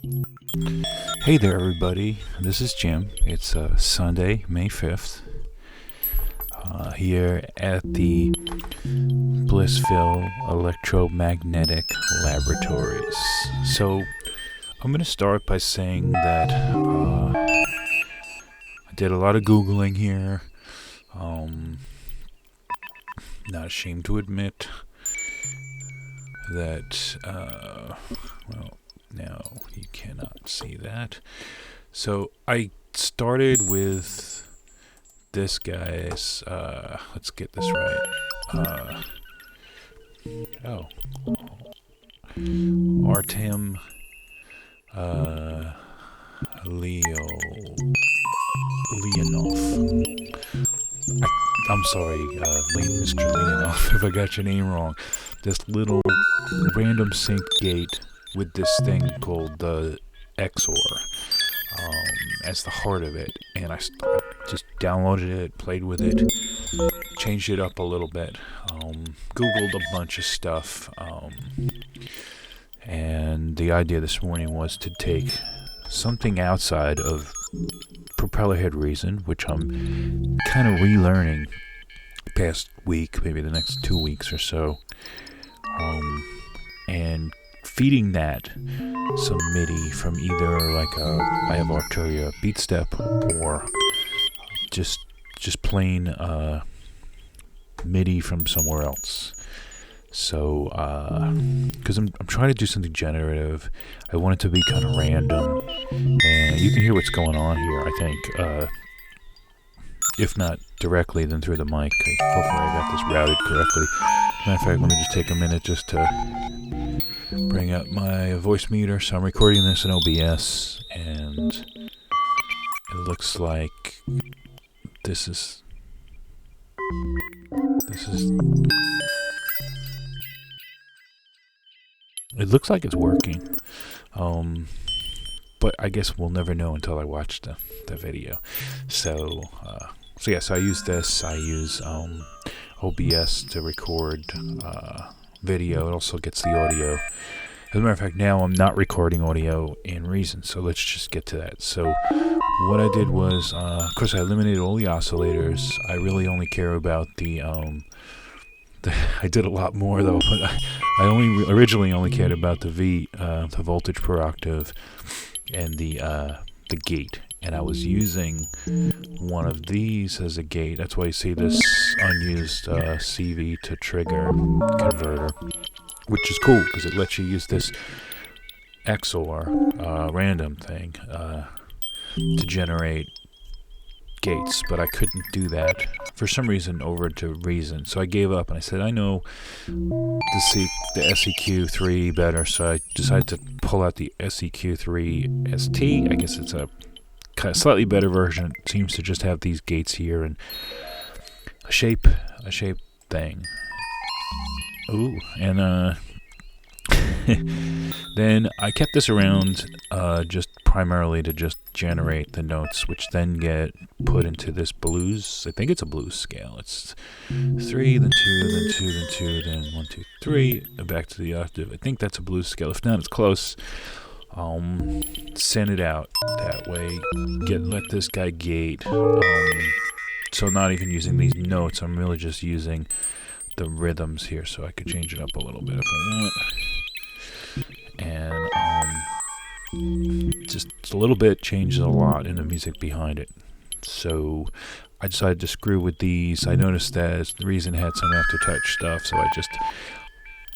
Hey there everybody, this is Jim. It's Sunday, May 5th, here at the Blissville Electromagnetic Laboratories. So, I'm going to start by saying that I did a lot of Googling here. Not ashamed to admit that, well, no, you cannot see that. So I started with this guy's, let's get this right. Artem Leonov. I'm sorry, Mr. Leonov, if I got your name wrong. This little random sync gate with this thing called the TheXOR as the heart of it, and I just downloaded it, played with it, changed it up a little bit, Googled a bunch of stuff, and the idea this morning was to take something outside of propeller head reason, which I'm kind of relearning the past week, maybe the next 2 weeks or so, and feeding that some MIDI from either I have Arturia Beatstep, or just plain MIDI from somewhere else. So because I'm trying to do something generative, I want it to be kind of random, and you can hear what's going on here, I think, if not directly, then through the mic. Hopefully I got this routed correctly. Matter of fact, let me just take a minute just to bring up my voice meter. So I'm recording this in OBS, and it looks like this is it looks like it's working, but I guess we'll never know until I watch the video. So yeah, so I use this. I use OBS to record video. It also gets the audio. As a matter of fact, now I'm not recording audio in Reason, so let's just get to that. So what I did was, of course, I eliminated all the oscillators. I really only care about the I did a lot more though, but I originally only cared about the voltage per octave, and the gate. And I was using one of these as a gate. That's why you see this unused CV to trigger converter, which is cool because it lets you use this XOR random thing to generate gates. But I couldn't do that for some reason over to Reason, so I gave up and I said I know the SEQ3 better, so I decided to pull out the SEQ3 ST. I guess it's a kind of slightly better version. It seems to just have these gates here and a shape thing. Ooh, and then I kept this around just primarily to just generate the notes, which then get put into this blues. I think it's a blues scale. It's 3, then 2, then 2, then 2, then 1, 2, 3, and back to the octave. I think that's a blues scale. If not, it's close. Send it out that way. Let this guy gate. So not even using these notes. I'm really just using the rhythms here, so I could change it up a little bit if I want. And just a little bit changes a lot in the music behind it. So I decided to screw with these. I noticed that the Reason had some aftertouch stuff, so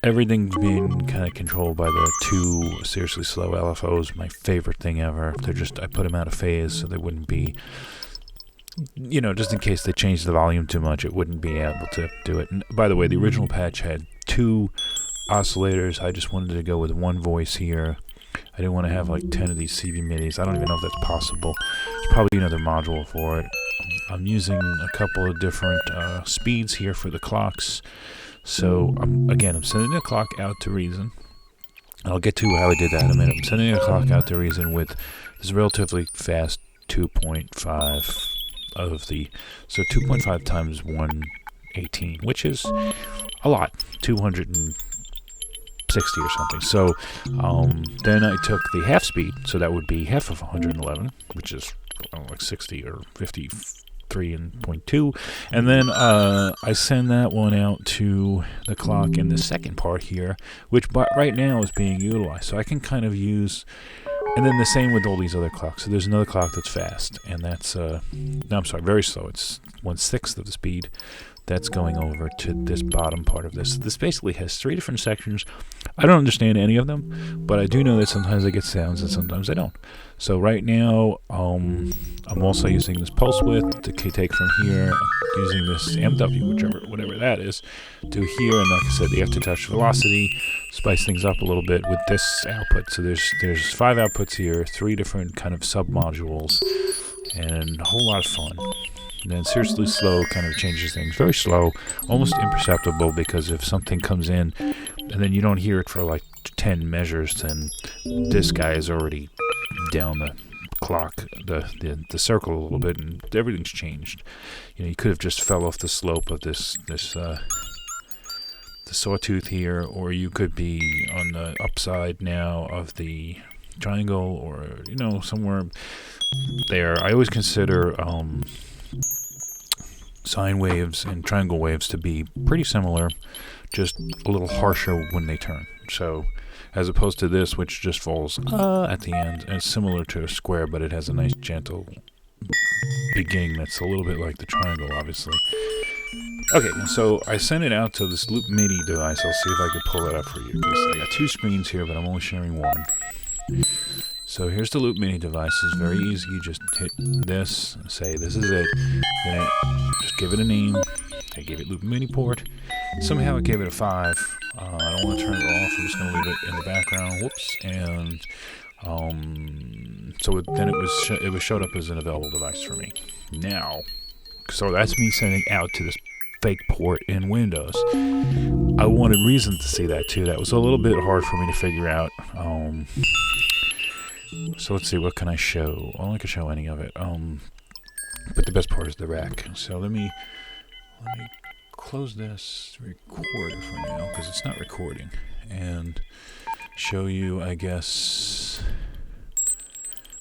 everything's being kind of controlled by the 2 seriously slow LFOs. My favorite thing ever. I put them out of phase so they wouldn't be, just in case they changed the volume too much, it wouldn't be able to do it. And by the way, the original patch had 2 oscillators. I just wanted to go with one voice here. I didn't want to have like 10 of these CV MIDIs. I don't even know if that's possible. There's probably another module for it. I'm using a couple of different speeds here for the clocks. So again, I'm sending the clock out to Reason. I'll get to how I did that in a minute. I'm sending the clock out to Reason with this relatively fast 2.5 of the, so 2.5 times 118, which is a lot, 200 and 60 or something. So then I took the half speed, so that would be half of 111, which is like 60 or 53.2, and then I send that one out to the clock in the second part here, which right now is being utilized. So I can kind of use, and then the same with all these other clocks. So there's another clock that's fast, and that's no, I'm sorry, very slow. It's 1/6 of the speed. That's going over to this bottom part of this. This basically has 3 different sections. I don't understand any of them, but I do know that sometimes I get sounds and sometimes I don't. So right now, I'm also using this pulse width to take from here, using this MW, whatever that is, to here. And like I said, the aftertouch velocity, spice things up a little bit with this output. So there's 5 outputs here, 3 different kind of sub-modules, and a whole lot of fun. And then seriously slow kind of changes things. Very slow, almost imperceptible, because if something comes in and then you don't hear it for like 10 measures, then this guy is already down the clock, the circle a little bit, and everything's changed. You know, you could have just fell off the slope of the sawtooth here, or you could be on the upside now of the triangle, or, you know, somewhere there. I always consider sine waves and triangle waves to be pretty similar, just a little harsher when they turn. So as opposed to this, which just falls at the end, and it's similar to a square, but it has a nice gentle beginning that's a little bit like the triangle, obviously. Okay, so I sent it out to this LoopMIDI device. I'll see if I can pull it up for you, because I got 2 screens here, but I'm only sharing one. So here's the LoopMIDI device. It's very easy. You just hit this, say this is it, then just give it a name. I gave it LoopMIDI port. Somehow it gave it a 5. I don't want to turn it off. I'm just going to leave it in the background. Whoops. And so then it was showed up as an available device for me. Now, so that's me sending out to this fake port in Windows. I wanted Reason to see that too. That was a little bit hard for me to figure out. So let's see, what can I show? I don't like to show any of it. But the best part is the rack. So let me close this recorder for now, because it's not recording, and show you, I guess,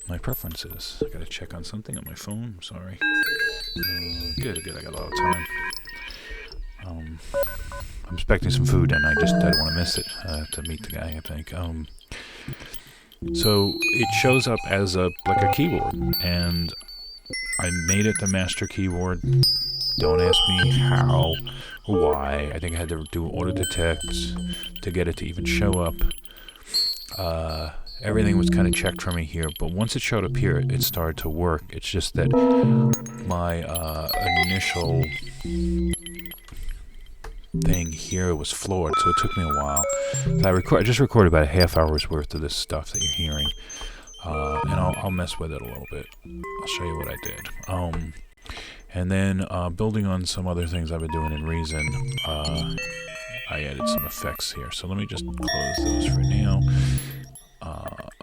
my preferences. I gotta check on something on my phone. I'm sorry. Good. I got a lot of time. I'm expecting some food, and I don't want to miss it to meet the guy, I think. So it shows up as like a keyboard, and I made it the master keyboard. Don't ask me how or why. I think I had to do auto detect to get it to even show up. Everything was kind of checked for me here, but once it showed up here, it started to work. It's just that my initial thing here was flawed, so it took me a while. I just recorded about a half hour's worth of this stuff that you're hearing, and I'll mess with it a little bit. I'll show you what I did. And then building on some other things I've been doing in Reason, I added some effects here. So let me just close those for now.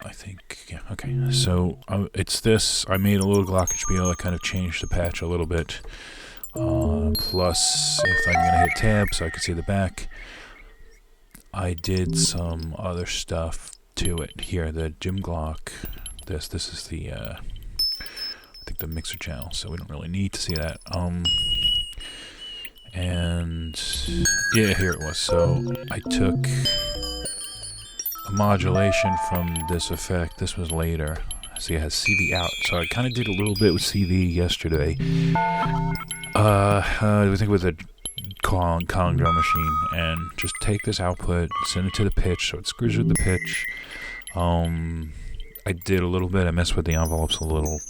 I think, yeah, okay. So it's this. I made a little glockenspiel. I kind of changed the patch a little bit. Plus, if I'm going to hit tab so I can see the back, I did some other stuff to it here. The Jim Glock, this is the, I think the mixer channel, so we don't really need to see that. And yeah, here it was. So I took a modulation from this effect. This was later. See, it has CV out. So I kind of did a little bit with CV yesterday. I think with a Kong drum machine, and just take this output, send it to the pitch, so it screws with the pitch. I did a little bit. I messed with the envelopes a little,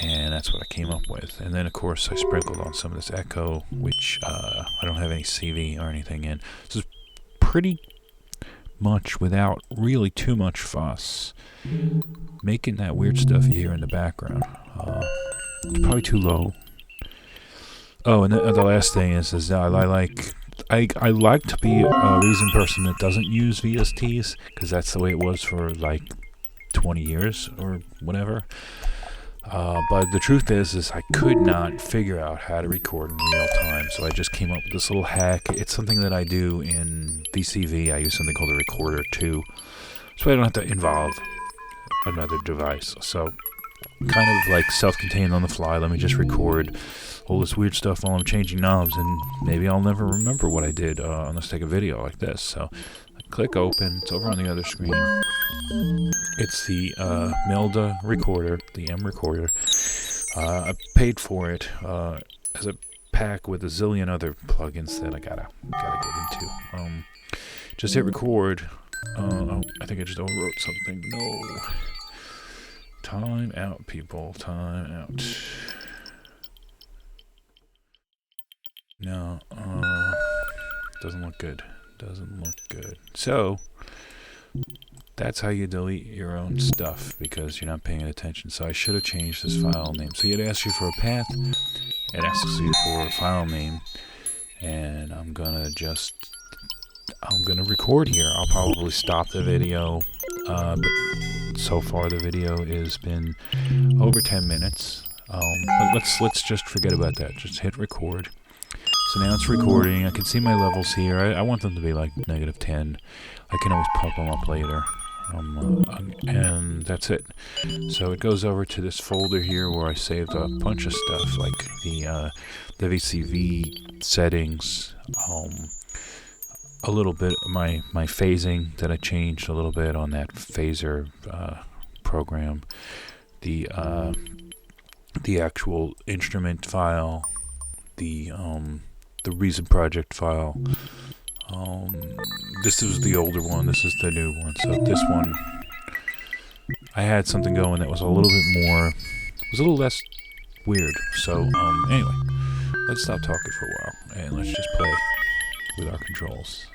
and that's what I came up with. And then, of course, I sprinkled on some of this echo, which I don't have any CV or anything in. This is pretty much without really too much fuss, making that weird stuff you hear in the background. It's probably too low. Oh, and the last thing is I like to be a Reason person that doesn't use VSTs, because that's the way it was for like 20 years or whatever. But the truth is I could not figure out how to record in real time. So I just came up with this little hack. It's something that I do in VCV. I use something called a recorder too, so I don't have to involve another device. So kind of like self-contained on the fly. Let me just record all this weird stuff while I'm changing knobs, and maybe I'll never remember what I did unless I take a video like this. So I click open. It's over on the other screen. It's the Melda recorder, the MRecorder. I paid for it as a pack with a zillion other plugins that I gotta get into. Just hit record. Oh, I think I just overwrote something. No. Time out, people. Time out. No. Doesn't look good. Doesn't look good. So that's how you delete your own stuff because you're not paying attention. So I should have changed this file name. So it asks you for a path. It asks you for a file name. And I'm gonna record here. I'll probably stop the video. But so far the video has been over 10 minutes. But let's just forget about that. Just hit record. So now it's recording. I can see my levels here. I want them to be like -10. I can always pump them up later. And that's it. So it goes over to this folder here where I saved a bunch of stuff, like the VCV settings, a little bit of my phasing that I changed a little bit on that phaser program, the actual instrument file, the Reason project file. This is the older one, this is the new one. So this one, I had something going that was a little bit more, it was a little less weird. So anyway, let's stop talking for a while and let's just play with our controls.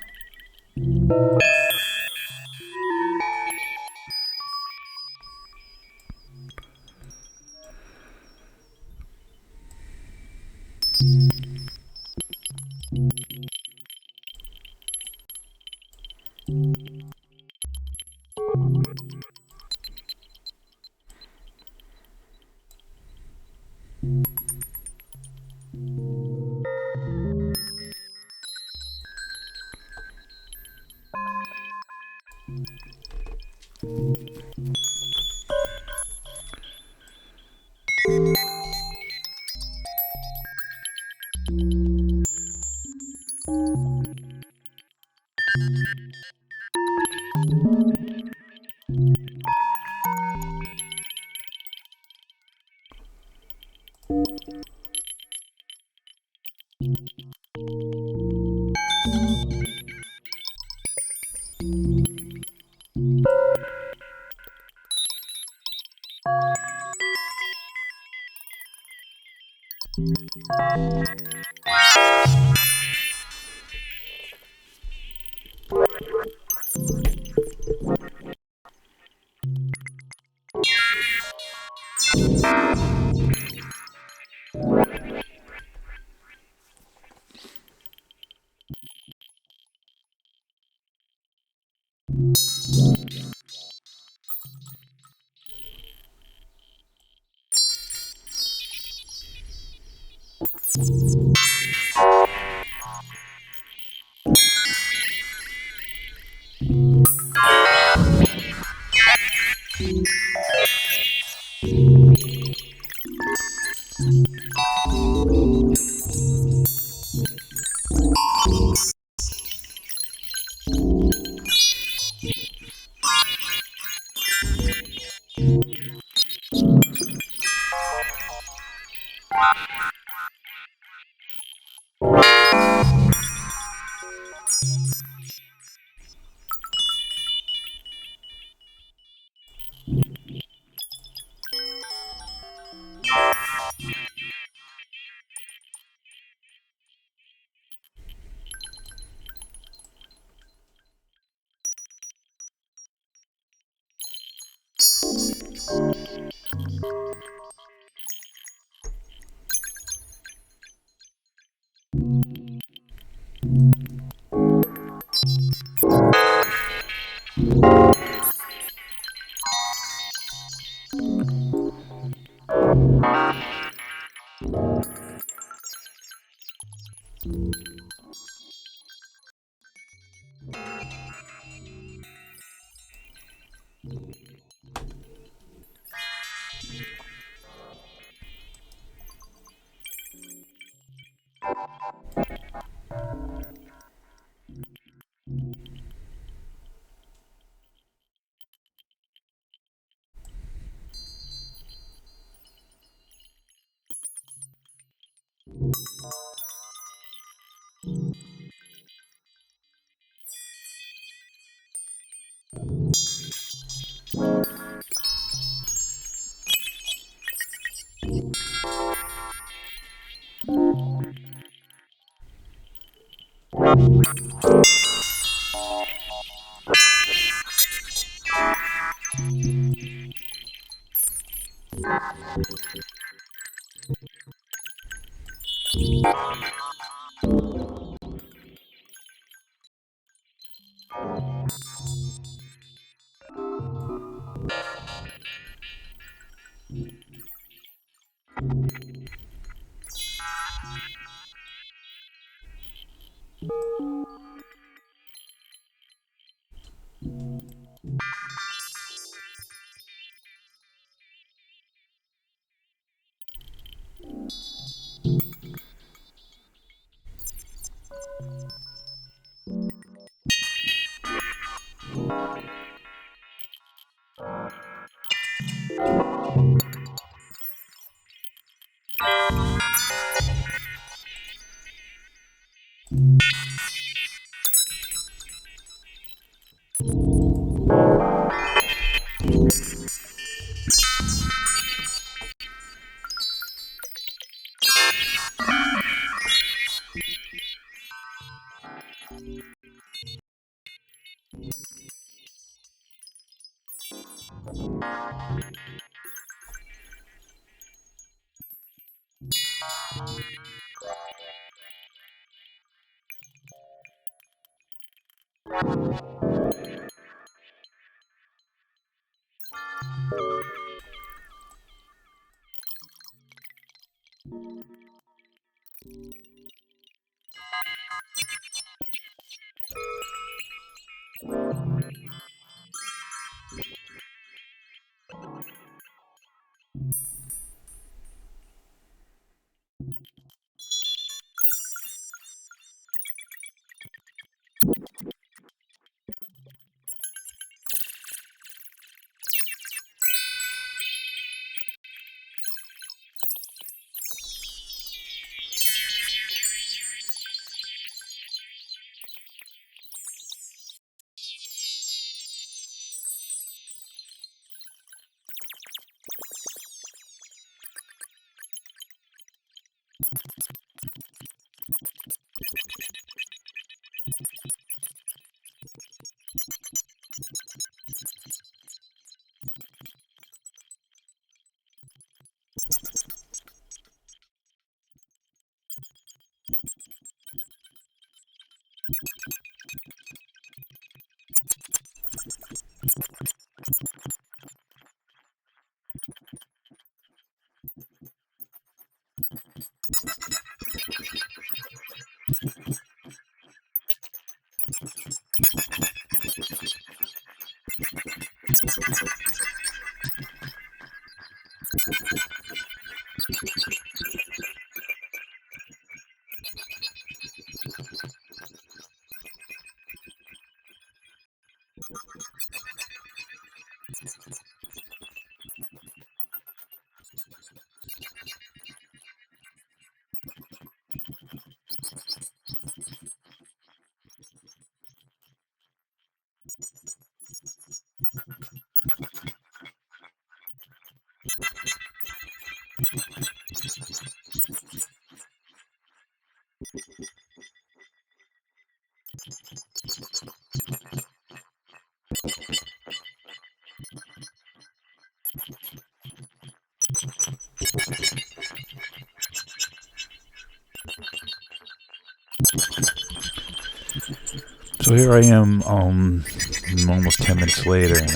So here I am, almost 10 minutes later, and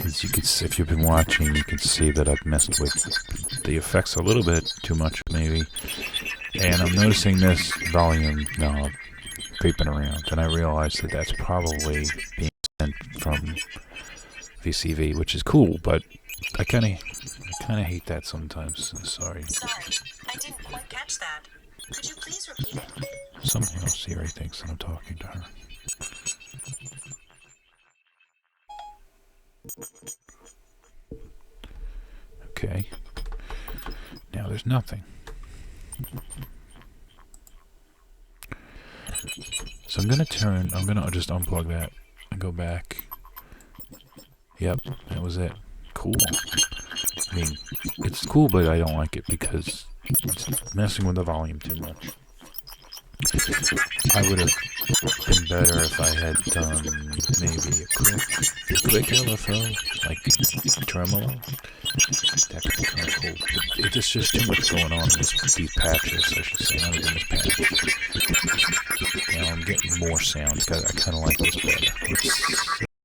as you can see, if you've been watching, you can see that I've messed with the effects a little bit too much, maybe. And I'm noticing this volume knob creeping around, and I realize that that's probably being sent from VCV, which is cool, but I kind of hate that sometimes. Sorry. Sorry, I didn't quite catch that. Could you please repeat it? Somehow Siri thinks that I'm talking to her. Okay. Now there's nothing. So I'm gonna just unplug that and go back. Yep, that was it. Cool. I mean, it's cool, but I don't like it because it's messing with the volume too much. I would have been better if I had done maybe a quick LFO, like tremolo. That could be kind of cool. It's just too much going on in these patches, I should say, not even this patch. Now I'm getting more sound. I kind of like this better.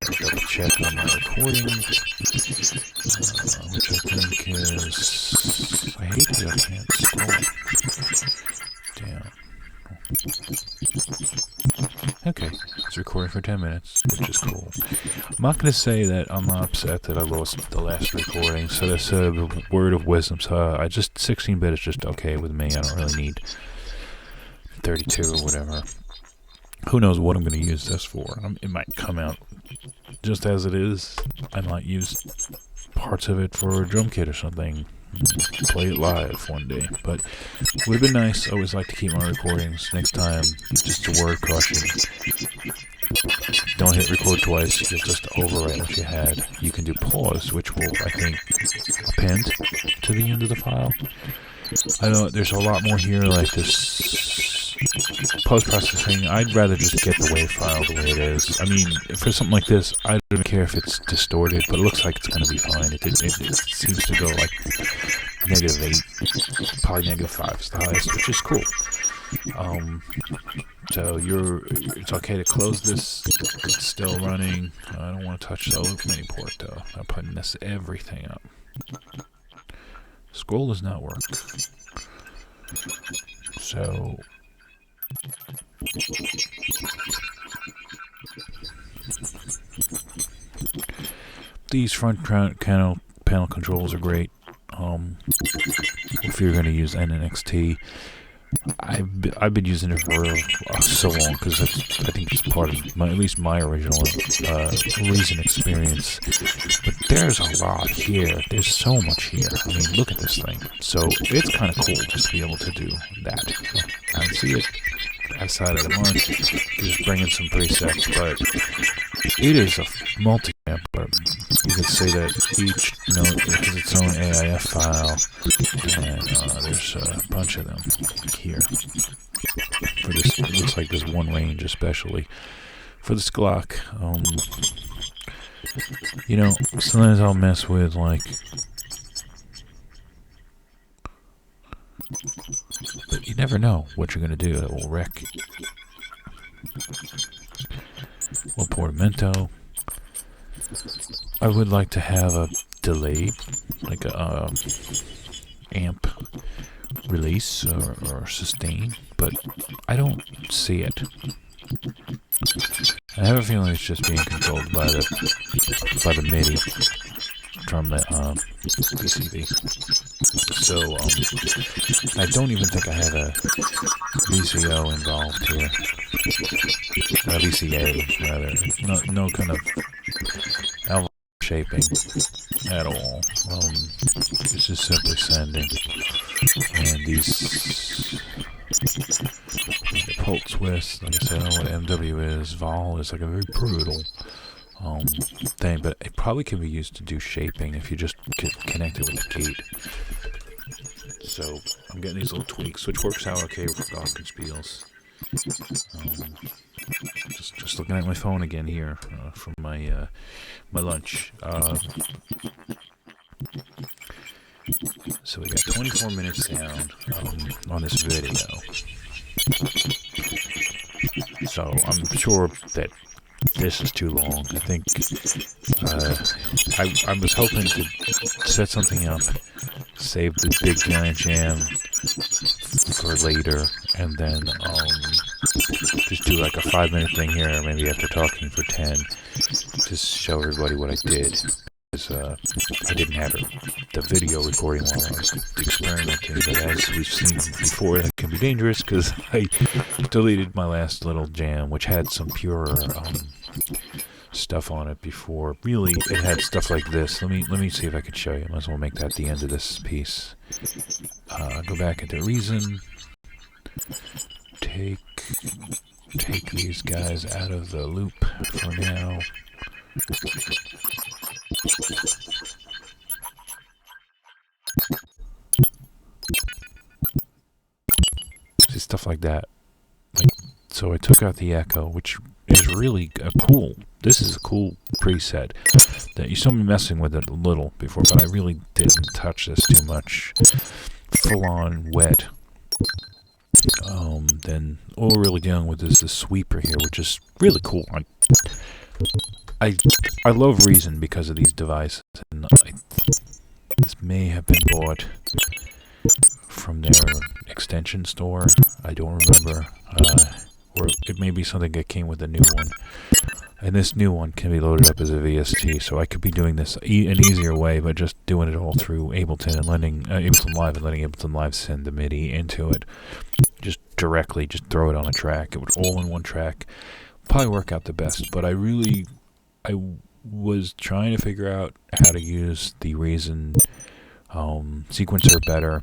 Let's double check on my recording, which I think is... I hate that I can't scroll down. Okay, it's recording for 10 minutes, which is cool. I'm not going to say that I'm not upset that I lost the last recording, so that's a word of wisdom. So I just 16-bit is just okay with me. I don't really need 32 or whatever. Who knows what I'm going to use this for? It might come out just as it is. I might use parts of it for a drum kit or something. Play it live one day, but it would have been nice. I always like to keep my recordings. Next time, just a word caution: don't hit record twice. Just overwrite what you had. You can do pause, which will, I think, append to the end of the file. I know there's a lot more here, like this post-processing. I'd rather just get the WAV file the way it is. I mean, for something like this, I don't care if it's distorted, but it looks like it's going to be fine. It seems to go like -8, probably -5 is the highest, which is cool. So it's okay to close this. It's still running. I don't want to touch the LoopMIDI port though. I'll probably mess everything up. Scroll does not work. So these front panel controls are great. If you're going to use NNXT, I've been using it for so long because I think it's part of at least my original Reason experience. But there's a lot here. There's so much here. I mean, look at this thing. So it's kind of cool just to be able to do that. I see it outside of the month. Just bringing some presets, but it is a multi-amp. You could say that each note has its own AIF file, and there's a bunch of them here. For this, it looks like there's one range especially. For this Glock, you know, sometimes I'll mess with like, but you never know what you're gonna do that will wreck. Well, Portamento. I would like to have a delay, like a amp release or sustain, but I don't see it. I have a feeling it's just being controlled by the MIDI from the VCV. So I don't even think I have a VCO involved here. VCA rather. No kind of alpha shaping at all. It's just simply sending. And these the pulse width, like I said, I don't know what MW is. Vol is like a very brutal thing, but it probably can be used to do shaping if you just connect it with the gate. So I'm getting these little tweaks, which works out okay for glockenspiels. Just looking at my phone again here from my my lunch. So we got 24 minutes sound on this video. So I'm sure that this is too long. I think I was hoping to set something up, save the big giant jam for later, and then just do like a 5-minute thing here, maybe after talking for 10, just show everybody what I did. Because I didn't have the video recording while I was experimenting, but as we've seen before, that can be dangerous because I deleted my last little jam, which had some pure stuff on it before. Really, it had stuff like this. Let me see if I could show you. Might as well make that the end of this piece. Go back into Reason. Take these guys out of the loop for now. See, stuff like that. So I took out the echo, which is really cool. This is a cool preset. That you saw me messing with it a little before, but I really didn't touch this too much. Full on wet. Then all we're really dealing with is the sweeper here, which is really cool. I love Reason because of these devices, and this may have been bought from their extension store. I don't remember, or it may be something that came with a new one. And this new one can be loaded up as a VST, so I could be doing this an easier way, but just doing it all through Ableton and letting Ableton Live send the MIDI into it, just directly, just throw it on a track. It would all in one track, probably work out the best. But I was trying to figure out how to use the Reason sequencer better,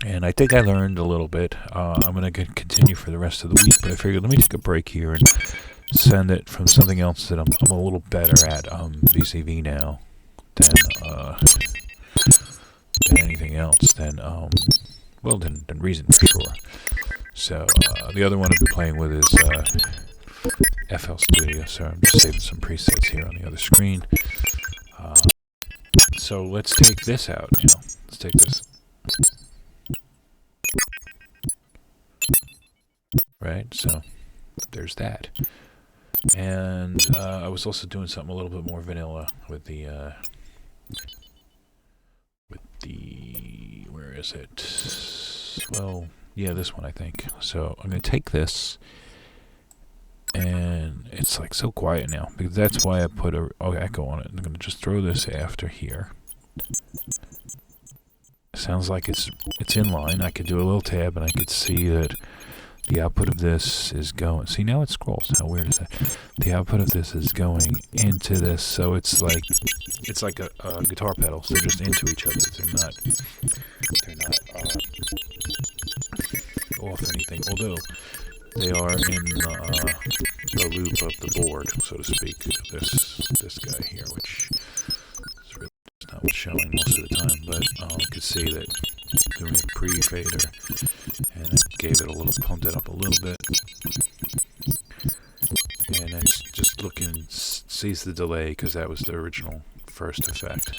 and I think I learned a little bit. I'm going to continue for the rest of the week, but I figured let me take a break here and send it from something else that I'm a little better at, VCV now, than anything else, than Reason for sure. So the other one I've been playing with is FL Studio, so I'm just saving some presets here on the other screen. So let's take this out now. Let's take this. Right, so there's that. And I was also doing something a little bit more vanilla with the where is it? Well, yeah, this one I think. So I'm gonna take this, and it's like so quiet now because that's why I put a echo on it. I'm gonna just throw this after here. Sounds like it's in line. I could do a little tab, and I could see that the output of this is going. See, now it scrolls. How weird is that? The output of this is going into this, so it's like a guitar pedals. They're just into each other. They're not off anything. Although they are in the loop of the board, so to speak. This guy here, which is really not what's showing most of the time, but you could see that doing a pre-fader, and it gave it a little, pumped it up a little bit, and it's just looking, sees the delay because that was the original first effect.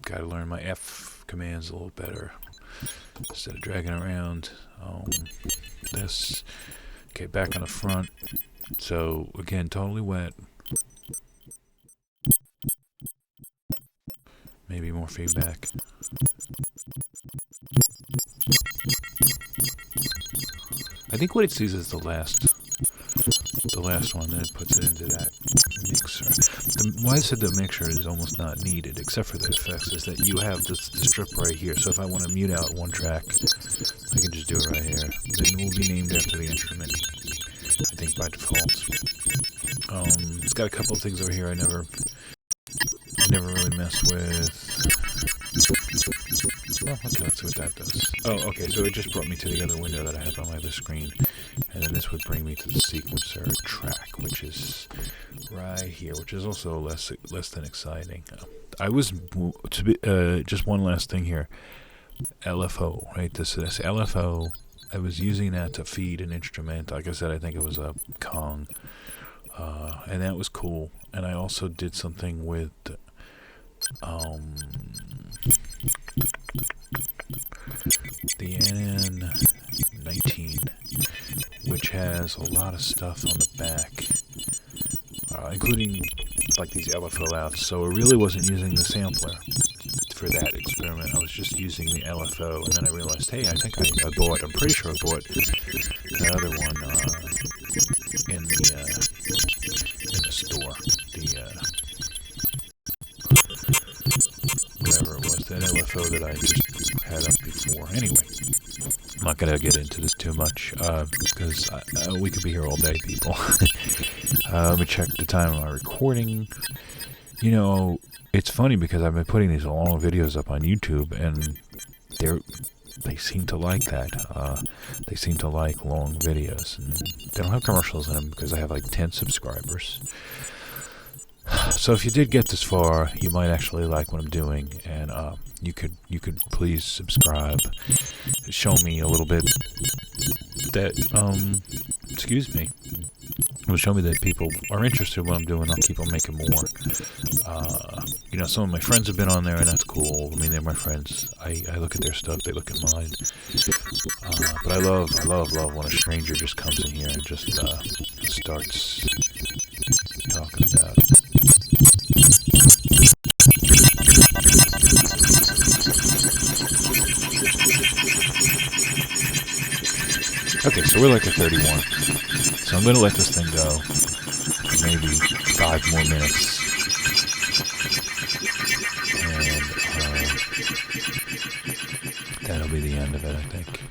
Got to learn my F commands a little better instead of dragging around this. Okay, back on the front. So again, totally wet. Maybe more feedback. I think what it sees is the last one, then it puts it into that mixer. Why I said the mixer is almost not needed, except for the effects, is that you have this strip right here. So if I want to mute out one track, I can just do it right here. Then it will be named after the instrument, I think by default. It's got a couple of things over here I never really mess with. Well, okay, let's see what that does. Oh, okay, so it just brought me to the other window that I have on my other screen. And then this would bring me to the sequencer track, which is right here, which is also less than exciting. I was, just one last thing here. LFO, right? This LFO, I was using that to feed an instrument. Like I said, I think it was a Kong. And that was cool. And I also did something with the NN19, which has a lot of stuff on the back, including like these LFO outs. So I really wasn't using the sampler for that experiment. I was just using the LFO, and then I realized, hey, I think I'm pretty sure I bought that other one in the store. Whatever it was, that LFO that I just had up before. Anyway, I'm not going to get into this too much, because we could be here all day, people. Let me check the time of my recording. You know, it's funny because I've been putting these long videos up on YouTube, and they seem to like that. They seem to like long videos, and they don't have commercials in them because I have like 10 subscribers. So if you did get this far, you might actually like what I'm doing, and you could please subscribe. Show me a little bit that excuse me. It'll show me that people are interested in what I'm doing. I'll keep on making more. You know, some of my friends have been on there, and that's cool. I mean, they're my friends. I look at their stuff, they look at mine. But I love when a stranger just comes in here and just starts talking about it. Okay, so we're like at 31. So I'm going to let this thing go for maybe 5 more minutes. And that'll be the end of it, I think.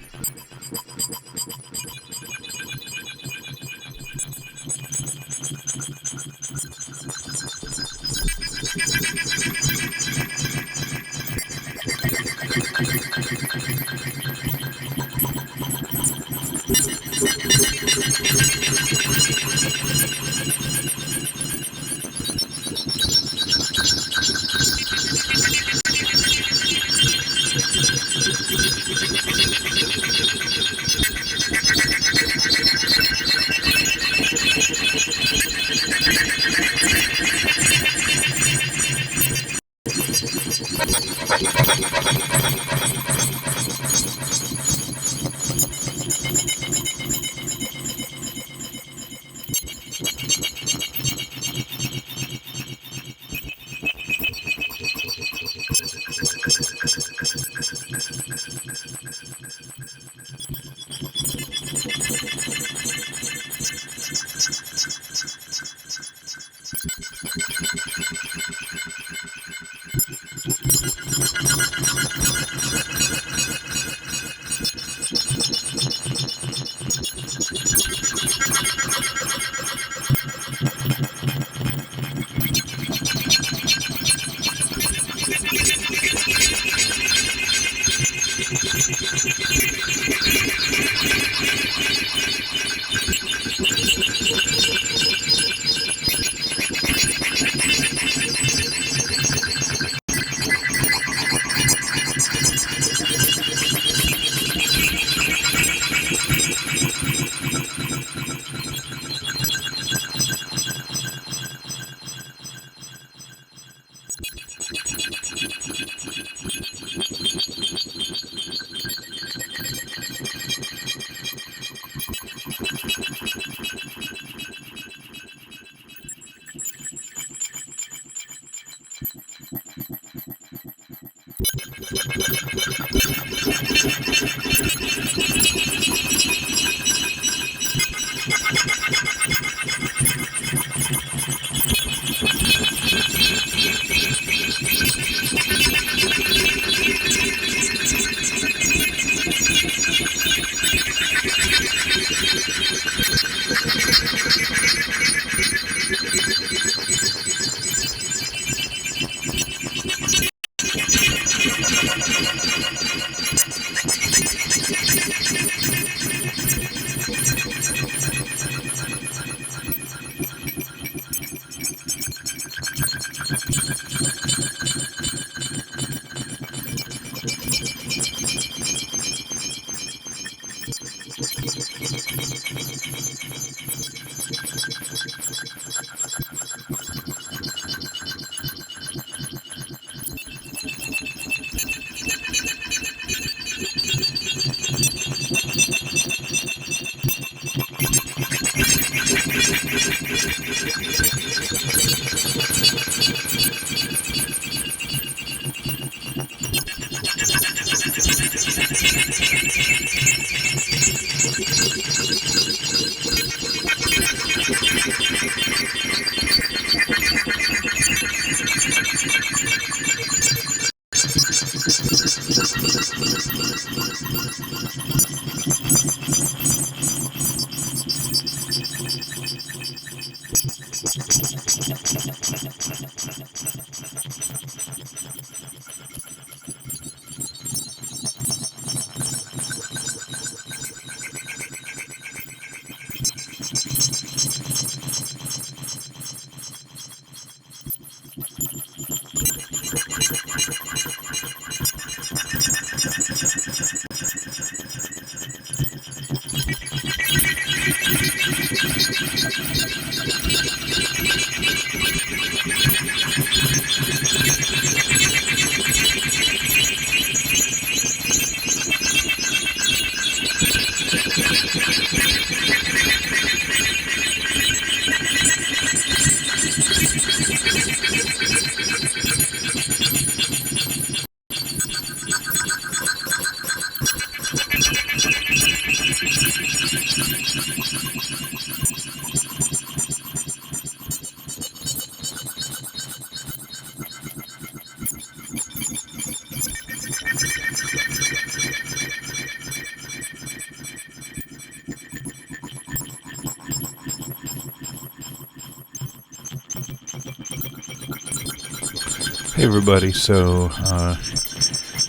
Hey everybody, so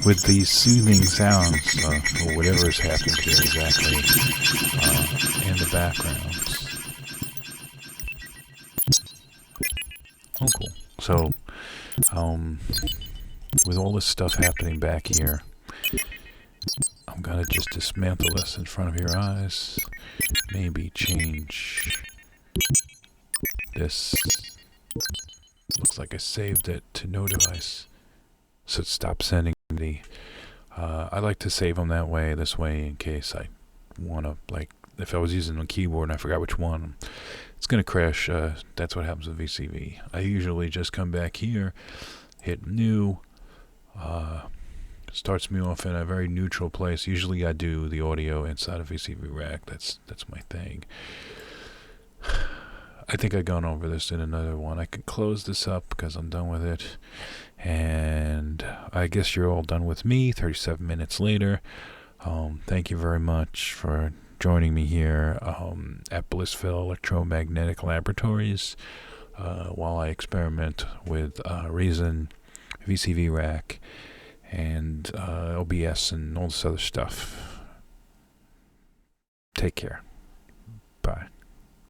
with these soothing sounds, or whatever has happened here exactly, in the background. Oh cool. So, with all this stuff happening back here, I'm gonna just dismantle this in front of your eyes. Maybe change this. Looks like I saved it to no device, so it stops sending the. I like to save them that way, this way, in case I want to, like, if I was using a keyboard and I forgot which one, it's going to crash. That's what happens with VCV. I usually just come back here, hit new, starts me off in a very neutral place. Usually I do the audio inside of VCV Rack. That's my thing. I think I've gone over this in another one. I could close this up because I'm done with it. And I guess you're all done with me 37 minutes later. Thank you very much for joining me here at Blissville Electromagnetic Laboratories while I experiment with Reason, VCV Rack, and OBS and all this other stuff. Take care.